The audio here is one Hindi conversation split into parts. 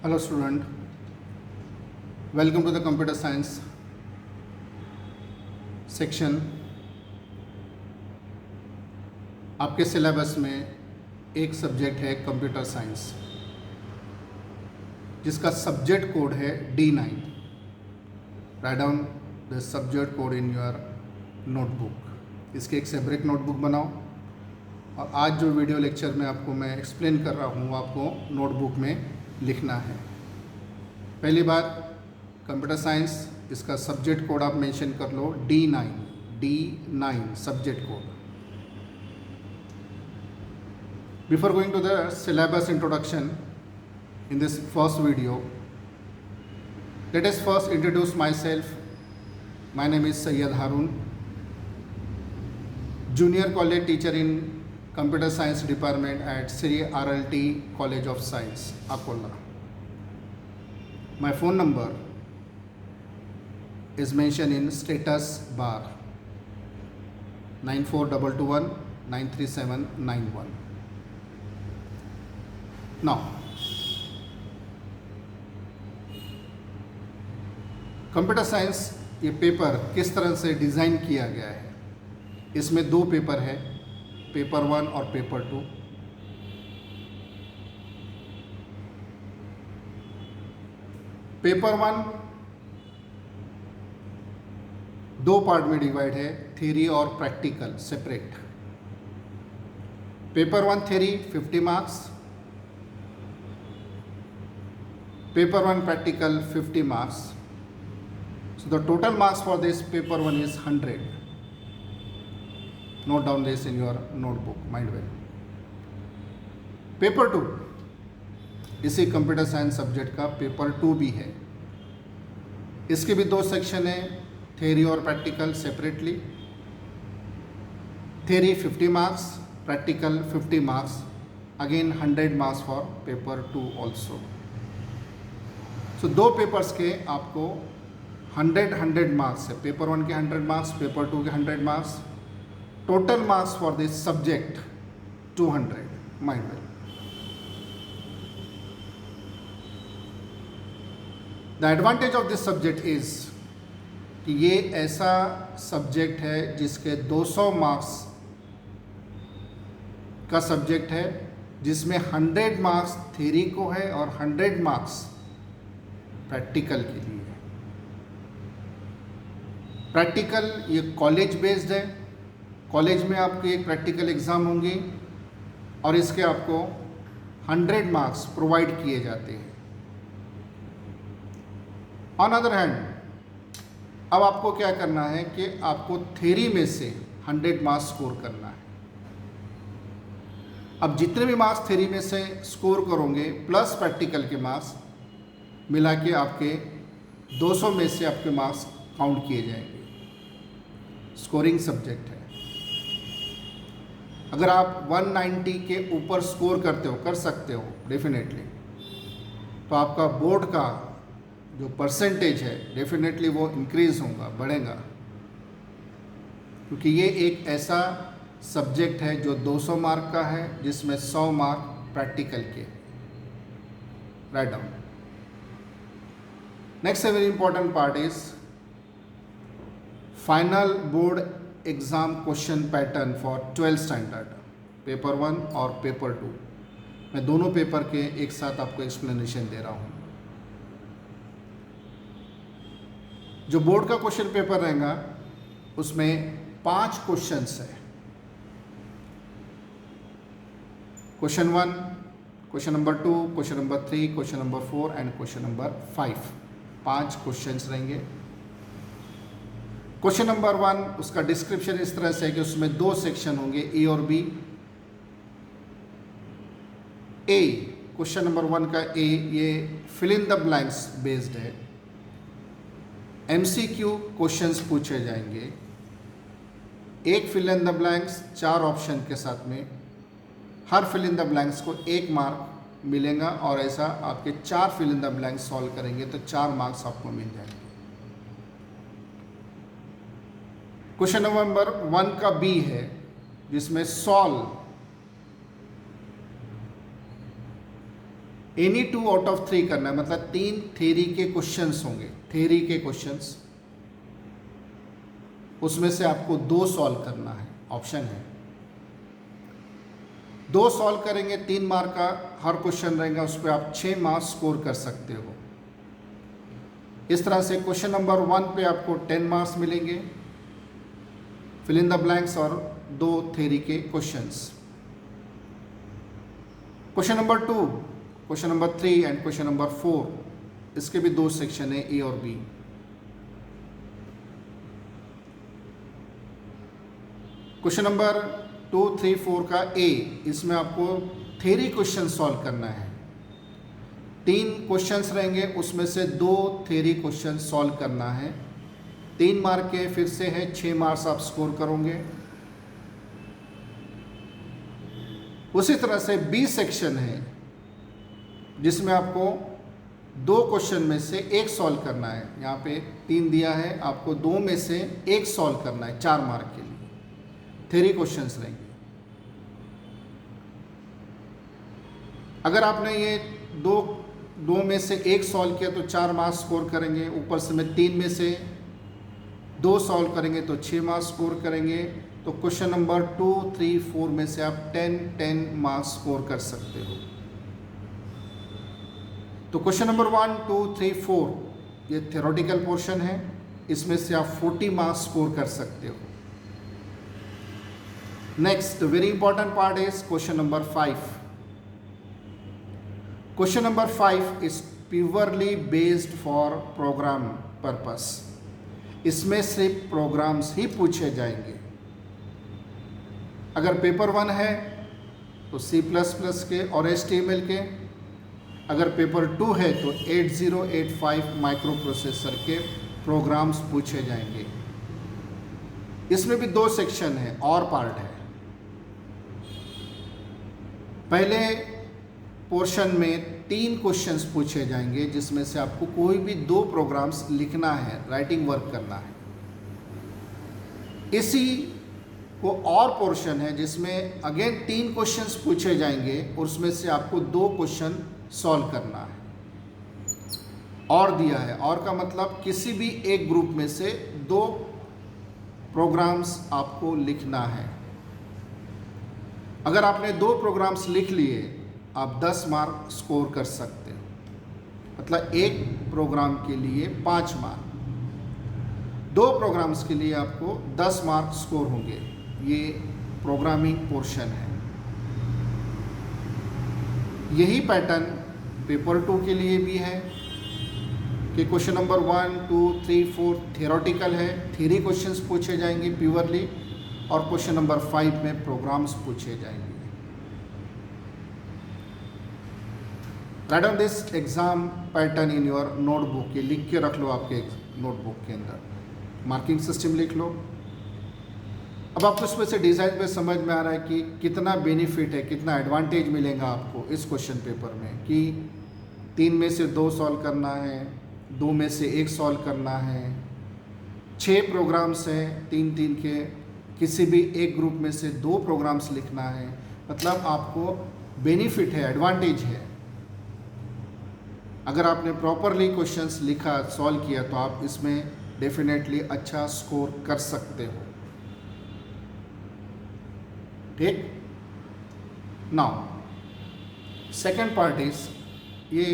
Hello student, welcome to the computer science section. आपके सिलेबस में एक सब्जेक्ट है कंप्यूटर साइंस जिसका सब्जेक्ट कोड है D9। Write down the subject code in your notebook. इसके एक सेपरेट नोटबुक बनाओ और आज जो वीडियो लेक्चर में आपको मैं एक्सप्लेन कर रहा हूँ वो आपको नोटबुक में लिखना है। पहली बात, कंप्यूटर साइंस इसका सब्जेक्ट कोड आप मेंशन कर लो D9 subject code. Before going to the syllabus introduction in this first video, let us first introduce myself. My name is Sayyid Harun, junior college teacher in computer science department at Sri RLT College of Science, Akola. My phone number is mentioned in status bar 94221 93791. Now, computer science ये पेपर किस तरह से डिज़ाइन किया गया है। इसमें दो पेपर है, पेपर 1 और पेपर 2। पेपर 1 दो पार्ट में डिवाइड है, थ्योरी और practical separate. Paper 1 theory 50 marks, paper 1 practical 50 marks. So the total marks for this paper 1 is 100. Note down this in your notebook, mind well. Paper 2 इसी कंप्यूटर साइंस सब्जेक्ट का पेपर 2 भी है। इसके भी दो सेक्शन है, थ्योरी और practical separately. Theory 50 marks, practical 50 marks, again 100 marks for paper 2 also. तो दो पेपर्स के आपको 100 मार्क्स है। पेपर 1 के 100 मार्क्स, पेपर 2 के 100 marks. Total marks for this subject 200, mind well. The advantage of this subject is कि ये ऐसा सब्जेक्ट है जिसके 200 मार्क्स का सब्जेक्ट है, जिसमें 100 मार्क्स थ्योरी को है और 100 मार्क्स प्रैक्टिकल के लिए है। प्रैक्टिकल ये कॉलेज बेस्ड है। कॉलेज में आपके एक प्रैक्टिकल एग्ज़ाम होंगे और इसके आपको 100 मार्क्स प्रोवाइड किए जाते हैं। ऑन अदर हैंड, अब आपको क्या करना है कि आपको थ्योरी में से 100 मार्क्स स्कोर करना है। अब जितने भी मार्क्स थ्योरी में से स्कोर करोगे प्लस प्रैक्टिकल के मार्क्स मिला के आपके 200 में से आपके मार्क्स काउंट किए जाएंगे। स्कोरिंग सब्जेक्ट है। अगर आप 190 के ऊपर स्कोर करते हो, कर सकते हो डेफिनेटली, तो आपका बोर्ड का जो परसेंटेज है डेफिनेटली वो इंक्रीज होगा, बढ़ेगा, क्योंकि ये एक ऐसा सब्जेक्ट है जो 200 मार्क का है, जिसमें 100 मार्क प्रैक्टिकल के। Write down. Next, a very important part is final board exam question pattern for 12th standard, paper 1 और पेपर 2। मैं दोनों पेपर के एक साथ आपको एक्सप्लेनेशन दे रहा हूँ। जो बोर्ड का क्वेश्चन पेपर रहेगा उसमें 5 क्वेश्चंस है। Question 1, question number 2, question number 3, question number 4 and question number 5। 5 questions रहेंगे। क्वेश्चन नंबर 1 उसका डिस्क्रिप्शन इस तरह से है कि उसमें दो सेक्शन होंगे, ए और बी। ए, क्वेश्चन नंबर 1 का ए, ये fill in the blanks based है। एमसीक्यू क्वेश्चंस पूछे जाएंगे। एक fill in the blanks 4 option के साथ में, हर फिल इन द ब्लैंक्स को 1 मार्क मिलेगा और ऐसा आपके 4 fill in the blank solve करेंगे तो 4 मार्क्स आपको मिल जाएंगे। क्वेश्चन नंबर 1 का बी है, जिसमें सॉल्व एनी 2 आउट ऑफ 3 करना है, मतलब 3 थ्योरी के क्वेश्चंस होंगे, थ्योरी के क्वेश्चंस, उसमें से आपको 2 सॉल्व करना है, ऑप्शन है 2 सॉल्व करेंगे, 3 मार्क का हर क्वेश्चन रहेगा, उस पर आप 6 मार्क्स स्कोर कर सकते हो। इस तरह से क्वेश्चन नंबर 1 पे आपको 10 मार्क्स मिलेंगे, फिल इन द ब्लैंक्स और 2 थ्योरी के questions. Question number 2, question number 3 and question number 4, इसके भी 2 सेक्शन है, ए और बी। क्वेश्चन नंबर 2, 3, 4 का ए, इसमें आपको थ्योरी क्वेश्चन सॉल्व करना है। 3 क्वेश्चंस रहेंगे, उसमें से 2 थ्योरी क्वेश्चन सॉल्व करना है। 3 मार्क के फिर से है, 6 मार्क्स आप स्कोर करोगे। उसी तरह से बी सेक्शन है, जिसमें आपको 2 क्वेश्चन में से 1 सॉल्व करना है। यहाँ पे 3 दिया है, आपको 2 में से 1 सॉल्व करना है 4 मार्क के लिए। थ्योरी क्वेश्चंस रहेंगे। अगर आपने ये दो में से 1 सॉल्व किया तो 4 मार्क्स स्कोर करेंगे। ऊपर से में 3 में से 2 सॉल्व करेंगे तो 6 मार्क्स स्कोर करेंगे। तो क्वेश्चन नंबर 2, 3, 4 में से आप 10 मार्क्स स्कोर कर सकते हो। तो क्वेश्चन नंबर 1, 2, 3, 4 ये थ्योरेटिकल पोर्शन है, इसमें से आप 40 मार्क्स स्कोर कर सकते हो। Next very important part is question number 5। Question number 5 is purely based for program purpose. इसमें सिर्फ प्रोग्राम्स ही पूछे जाएंगे। अगर पेपर 1 है तो C++ के और HTML के, अगर पेपर 2 है तो 8085 माइक्रो प्रोसेसर के प्रोग्राम्स पूछे जाएंगे। इसमें भी 2 सेक्शन है और पार्ट है। पहले पोर्शन में 3 क्वेश्चंस पूछे जाएंगे, जिसमें से आपको कोई भी 2 प्रोग्राम्स लिखना है, राइटिंग वर्क करना है। इसी को और पोर्शन है जिसमें अगेन 3 क्वेश्चंस पूछे जाएंगे और उसमें से आपको 2 क्वेश्चन सॉल्व करना है। और दिया है, और का मतलब किसी भी एक ग्रुप में से 2 प्रोग्राम्स आपको लिखना है। अगर आपने 2 प्रोग्राम्स लिख लिए, आप 10 मार्क स्कोर कर सकते हो, मतलब एक प्रोग्राम के लिए 5 मार्क, 2 प्रोग्राम्स के लिए आपको 10 मार्क स्कोर होंगे। ये प्रोग्रामिंग पोर्शन है। यही पैटर्न पेपर 2 के लिए भी है कि क्वेश्चन नंबर 1, 2, 3, 4 थ्योरेटिकल है, थ्योरी क्वेश्चंस पूछे जाएंगे प्योरली, और क्वेश्चन नंबर 5 में प्रोग्राम्स पूछे जाएंगे। Write down this exam pattern in your notebook. ये लिख के रख लो आपके नोटबुक के अंदर, मार्किंग सिस्टम लिख लो। अब आपको इसमें से डिज़ाइन पे समझ में आ रहा है कि कितना बेनिफिट है, कितना एडवांटेज मिलेगा आपको इस क्वेश्चन पेपर में, कि 3 में से 2 सॉल्व करना है, 2 में से 1 सॉल्व करना है, 6 प्रोग्राम्स हैं 3 के, किसी भी एक ग्रुप में से 2 प्रोग्राम्स लिखना है। मतलब आपको बेनिफिट है, एडवांटेज है। अगर आपने प्रॉपरली क्वेश्चंस लिखा, सॉल्व किया, तो आप इसमें डेफिनेटली अच्छा स्कोर कर सकते हो। ठीक। नाउ सेकंड पार्ट इज, ये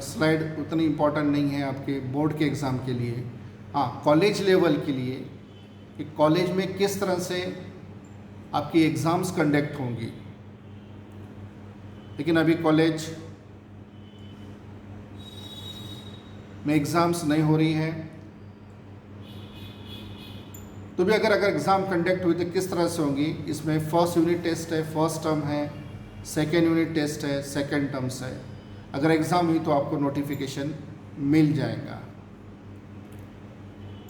स्लाइड उतनी इम्पोर्टेंट नहीं है आपके बोर्ड के एग्ज़ाम के लिए। हाँ, कॉलेज लेवल के लिए कि कॉलेज में किस तरह से आपकी एग्ज़ाम्स कंडक्ट होंगी। लेकिन अभी कॉलेज में एग्ज़ाम्स नहीं हो रही हैं, तो भी अगर एग्ज़ाम कंडक्ट हुई तो किस तरह से होंगी। इसमें फर्स्ट यूनिट टेस्ट है, फर्स्ट टर्म है, सेकेंड यूनिट टेस्ट है, सेकेंड टर्म्स है। अगर एग्ज़ाम हुई तो आपको नोटिफिकेशन मिल जाएगा।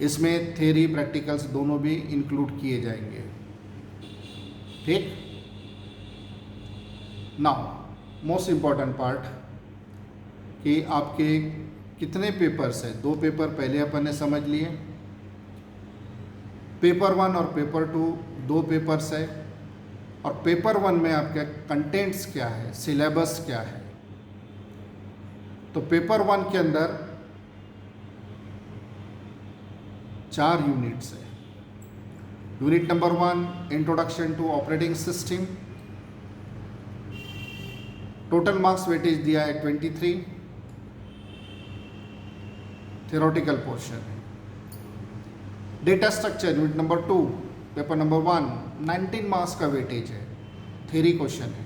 इसमें थ्योरी प्रैक्टिकल्स दोनों भी इंक्लूड किए जाएंगे। ठीक। नाउ मोस्ट इम्पॉर्टेंट पार्ट कि आपके कितने पेपर्स हैं। 2 पेपर पहले अपन ने समझ लिए, पेपर 1 और पेपर 2 2 पेपर्स है। और पेपर 1 में आपके कंटेंट्स क्या है, सिलेबस क्या है, तो पेपर 1 के अंदर 4 यूनिट्स है। Unit number 1 introduction to operating system, total marks weightage दिया है 23, थ्योरेटिकल पोर्शन है। Data structure unit number 2 paper number 1 19 marks का वेटेज है, थ्योरी क्वेश्चन है,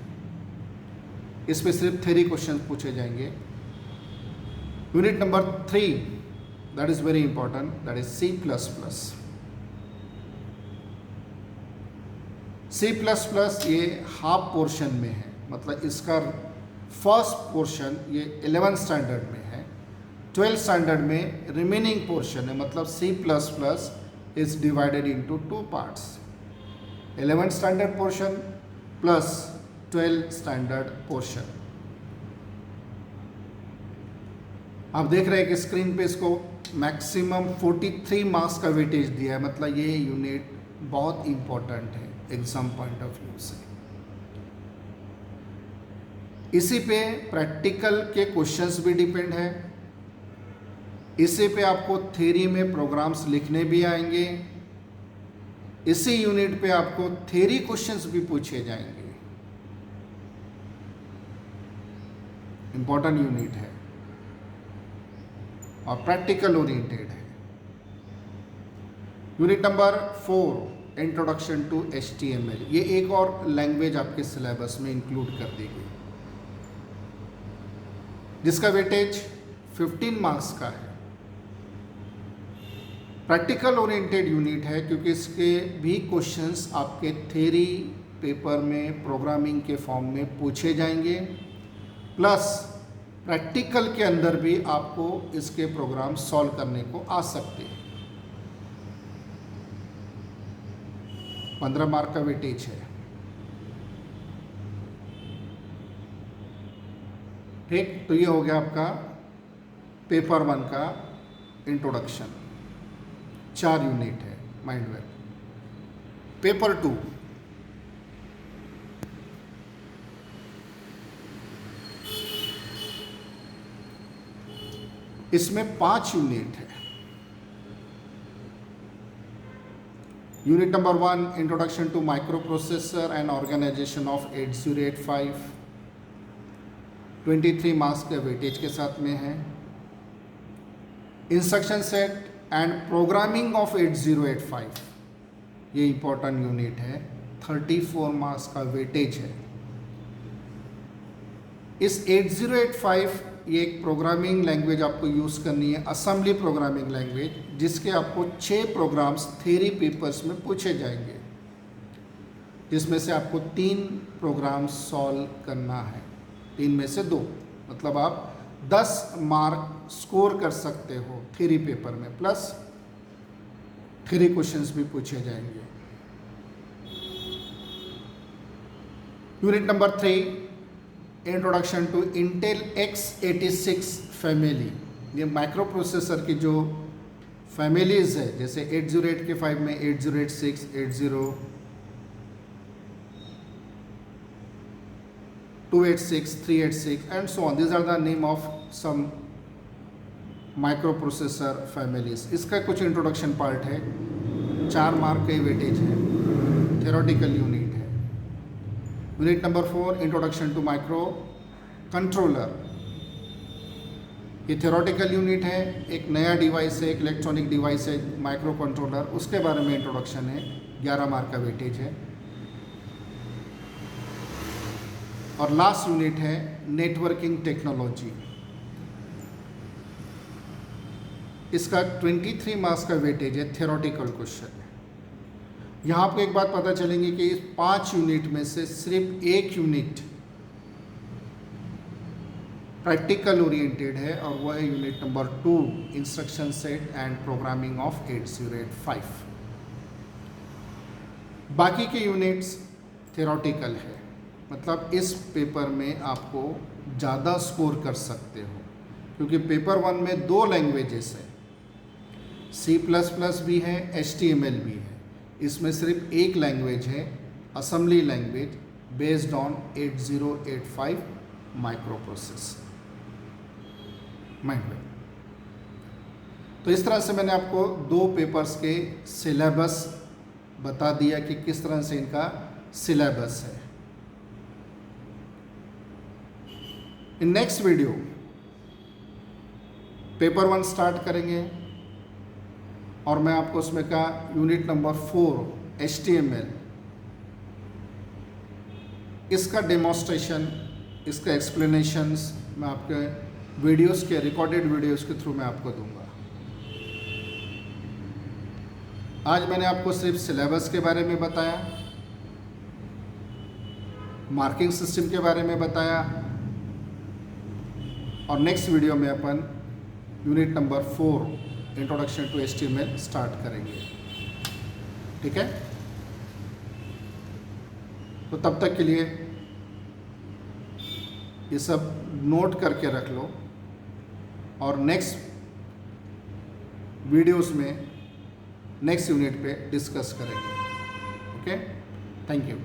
इसमें सिर्फ थ्योरी क्वेश्चन पूछे जाएंगे। Unit number 3 that is very important, that is C++। C++ ये हाफ पोर्शन में है, मतलब इसका फर्स्ट पोर्शन ये 11th स्टैंडर्ड में है, 12th स्टैंडर्ड में रिमेनिंग पोर्शन है, मतलब C++ is divided into 2 parts, 11th standard portion plus 12th standard portion. आप देख रहे हैं कि स्क्रीन पे इसको मैक्सिमम 43 मार्क्स का वेटेज दिया है, मतलब ये यूनिट बहुत इंपॉर्टेंट है एग्जाम पॉइंट ऑफ व्यू से। इसी पे प्रैक्टिकल के क्वेश्चंस भी डिपेंड है, इसी पे आपको थ्योरी में प्रोग्राम्स लिखने भी आएंगे, इसी यूनिट पे आपको थ्योरी क्वेश्चंस भी पूछे जाएंगे। इंपॉर्टेंट यूनिट है और प्रैक्टिकल ओरिएंटेड है। Unit number 4 introduction to HTML, ये एक और लैंग्वेज आपके सिलेबस में इंक्लूड कर दी गई, जिसका वेटेज 15 मार्क्स का है। प्रैक्टिकल ओरिएंटेड यूनिट है क्योंकि इसके भी क्वेश्चंस आपके थ्योरी पेपर में प्रोग्रामिंग के फॉर्म में पूछे जाएंगे, प्लस प्रैक्टिकल के अंदर भी आपको इसके प्रोग्राम सॉल्व करने को आ सकते हैं। 15 मार्क का वेटेज है। ठीक, तो ये हो गया आपका पेपर 1 का इंट्रोडक्शन, 4 यूनिट है, माइंड वेल। पेपर 2 इसमें 5 यूनिट है। Unit number 1 introduction to micro processor and organisation of 8085, 23 marks के वेटेज के साथ में है। Instruction set and programming of 8085, ये इंपॉर्टेंट यूनिट है, 34 मार्क्स का वेटेज है। इस 8085 ये एक प्रोग्रामिंग लैंग्वेज आपको यूज़ करनी है, असेंबली प्रोग्रामिंग लैंग्वेज, जिसके आपको 6 प्रोग्राम्स थ्योरी पेपर्स में पूछे जाएंगे, जिसमें से आपको 3 प्रोग्राम्स सॉल्व करना है, 3 में से 2, मतलब आप 10 मार्क स्कोर कर सकते हो थ्योरी पेपर में, प्लस थ्योरी क्वेश्चंस भी पूछे जाएंगे। Unit number 3 introduction to Intel x86 family, ये माइक्रो प्रोसेसर की जो फैमिलीज है, जैसे 808 के 5 में 8086, 286, 386 and so on, these are the name of some micro processor families. इसका कुछ इंट्रोडक्शन पार्ट है, 4 मार्क का वेटेज है, थ्योरेटिकल यूनिट है। Unit number 4 introduction to micro controller, ये थ्योरेटिकल यूनिट है, एक नया डिवाइस है, एक इलेक्ट्रॉनिक डिवाइस है माइक्रो कंट्रोलर, उसके बारे में इंट्रोडक्शन है, 11 मार्क का वेटेज है। और लास्ट यूनिट है नेटवर्किंग टेक्नोलॉजी, इसका 23 मार्क्स का वेटेज है, थ्योरेटिकल क्वेश्चन है। यहाँ आपको एक बात पता चलेंगी कि इस 5 यूनिट में से सिर्फ एक यूनिट प्रैक्टिकल ओरिएंटेड है, और वह है unit number 2 instruction set and programming of 8085। बाकी के यूनिट्स थ्योरेटिकल है, मतलब इस पेपर में आपको ज़्यादा स्कोर कर सकते हो, क्योंकि पेपर 1 में 2 लैंग्वेजेस है, C++ भी है, HTML भी है, इसमें सिर्फ एक लैंग्वेज है, assembly language based on 8085 micro processor. Mind में। तो इस तरह से मैंने आपको 2 पेपर्स के सिलेबस बता दिया कि किस तरह से इनका सिलेबस है। In next video paper 1 start करेंगे और मैं आपको उसमें का यूनिट नंबर 4 HTML, इसका डेमोन्स्ट्रेशन, इसका एक्सप्लेनेशंस मैं आपके वीडियोस के, रिकॉर्डेड वीडियोस के थ्रू मैं आपको दूंगा। आज मैंने आपको सिर्फ सिलेबस के बारे में बताया, मार्किंग सिस्टम के बारे में बताया, और नेक्स्ट वीडियो में अपन unit number 4 introduction to HTML start करेंगे। ठीक है, तो तब तक के लिए ये सब नोट करके रख लो और नेक्स्ट वीडियोस में नेक्स्ट यूनिट पे डिस्कस करेंगे। Okay, thank you.